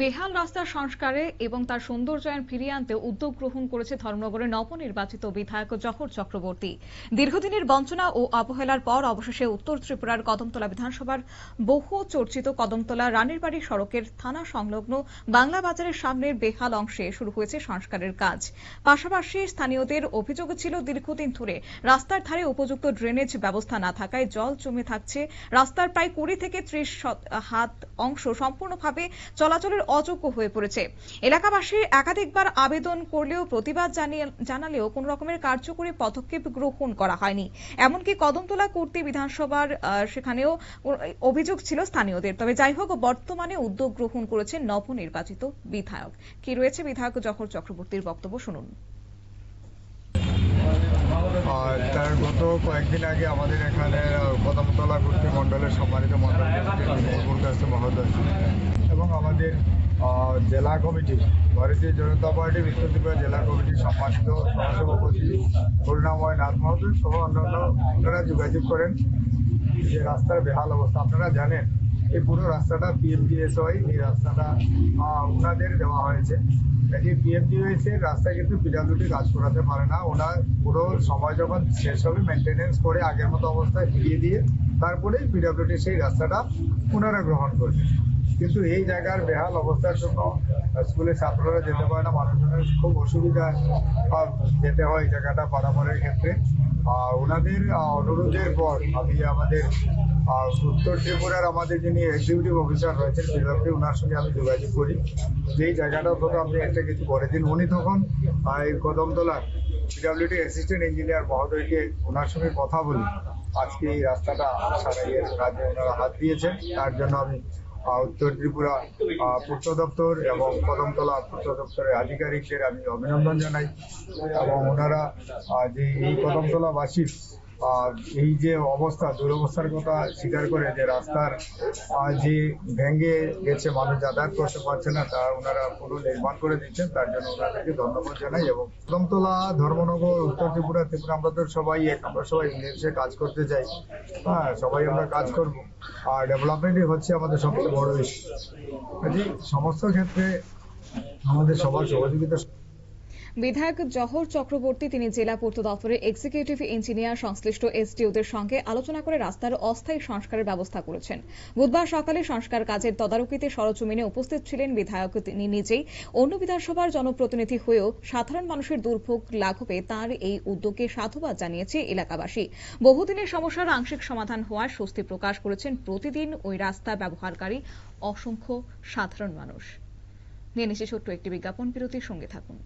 বেহাল রাস্তার সংস্কারে এবং তার সৌন্দর্যায়ন ফিরিয়ে আনতে উদ্যোগ গ্রহণ করেছে ধর্মনগরের নবনির্বাচিত বিধায়ক জহর চক্রবর্তী। দীর্ঘদিনের বঞ্চনা ও অবহেলার পর অবশেষে উত্তর ত্রিপুরার কদমতলা বিধানসভার বহু চর্চিত কদমতলা রানীরবাড়ি সড়কের থানা সংলগ্ন বাংলা বাজারের সামনের বেহাল অংশে শুরু হয়েছে সংস্কারের কাজ। পাশাপাশি স্থানীয়দের অভিযোগ ছিল দীর্ঘদিন ধরে রাস্তার ধারে উপযুক্ত ড্রেনেজ ব্যবস্থা না থাকায় জল জমে থাকছে। রাস্তার প্রায় 20 থেকে 30 হাত অংশ সম্পূর্ণভাবে চলাচলের অযোগ্য হয়ে পড়েছে। এলাকাবাসী একাধিকবার আবেদন করলেও প্রতিবাদ জানালেও কোন রকমের কার্যকরী পদক্ষেপ গ্রহণ করা হয়নি। এমনকি কদমতলা কুর্তি বিধানসভার সেখানেও অভিযোগ ছিল স্থানীয়দের। তবে যাই হোক, বর্তমানে উদ্যোগ গ্রহণ করেছেন নবনির্বাচিত বিধায়ক। কি রয়েছে বিধায়ক জহর চক্রবর্তীর বক্তব্য, শুনুন। তার গত কয়েকদিন আগে আমাদের এখানে কদমতলা কুর্তি মন্ডলের সম্মানিত মন্ডল মহোদয় এবং আমাদের জেলা কমিটি, ভারতীয় জনতা পার্টি উত্তর ত্রিপুরা জেলা কমিটির সম্মানিত সহসভাপতি করুণাময় নাথ মহোদয় সহ অন্যান্য আপনারা যোগাযোগ করেন যে রাস্তার বেহাল অবস্থা। আপনারা জানেন এই পুরো রাস্তাটা পিএমজিএসওয়াই, এই রাস্তাটা ওনাদের দেওয়া হয়েছে। এই পিএমজিএস এর রাস্তা কিন্তু পিডব্লিউডি কাজ করাতে পারে না। ওনার পুরো সময় যখন শেষ হবে মেনটেনেন্স করে আগের মতো অবস্থায় ফিরিয়ে দিয়ে তারপরেই পিডব্লিউডি সেই রাস্তাটা ওনারা গ্রহণ করবে। কিন্তু এই জায়গার বেহাল অবস্থার জন্য স্কুলের ছাত্ররা যেতে পারে না, মানুষজনের খুব অসুবিধা যেতে হয় এই জায়গাটা পারাপারের ক্ষেত্রে। ওনাদের অনুরোধের পর আমি আমাদের উত্তর ত্রিপুরার আমাদের যিনি এক্সিকিউটিভ অফিসার রয়েছেন পিডব্লিউডি, ওনার সঙ্গে আমি যোগাযোগ করি যে এই জায়গাটা অন্তত আপনি একটা কিছু করে দিন। উনি তখন এই কদমতলার পিডব্লিউডি অ্যাসিস্ট্যান্ট ইঞ্জিনিয়ার মহোদয়কে ওনার সঙ্গে কথা বলি আজকে এই রাস্তাটা সারাইয়ের কাজে ওনারা হাত দিয়েছেন। তার জন্য আমি উত্তর ত্রিপুরা পূর্ত দপ্তর এবং কদমতলা পূর্ত দপ্তরের আধিকারিকদের আমি অভিনন্দন জানাই। এবং ওনারা যে এই কদমতলাবাসীর এই যে অবস্থা, দুরবস্থার কথা স্বীকার করে যে রাস্তার যে ভেঙে গেছে, মানুষ যাতায়াত করতে পারছে না, তা ওনারা পুরো নির্মাণ করে দিচ্ছেন। তার জন্য ওনাদেরকে ধন্যবাদ জানাই। এবং কদমতলা, ধর্মনগর, উত্তর ত্রিপুরা, আমরা তো সবাই এক, আমরা সবাই মিলেমিশে কাজ করতে চাই। সবাই আমরা কাজ করবো। আর ডেভেলপমেন্টই হচ্ছে আমাদের সবচেয়ে বড় ইস্যু। সমস্ত ক্ষেত্রে আমাদের সবার সহযোগিতা। বিধায়ক জহর চক্রবর্তী তিনি জেলা পূর্ত দপ্তরের এক্সিকিউটিভ ইঞ্জিনিয়ার সংশ্লিষ্ট এসডিওদের সঙ্গে আলোচনা করে রাস্তার অস্থায়ী সংস্কারের ব্যবস্থা করেছেন। বুধবার সকালে সংস্কার কাজের তদারকিতে সরজমিনে উপস্থিত ছিলেন বিধায়ক। তিনি নিজেই অন্য বিধানসভার জনপ্রতিনিধি হয়েও সাধারণ মানুষের দুর্ভোগ লাঘবে তাঁর এই উদ্যোগকে সাধুবাদ জানিয়েছে এলাকাবাসী। বহুদিনের সমস্যার আংশিক সমাধান হওয়ায় স্বস্তি প্রকাশ করেছেন প্রতিদিন ওই রাস্তা ব্যবহারকারী অসংখ্য সাধারণ মানুষ। নিয়ে নিচ্ছে ছোট্ট একটি বিজ্ঞাপন বিরতির সঙ্গে থাকুন।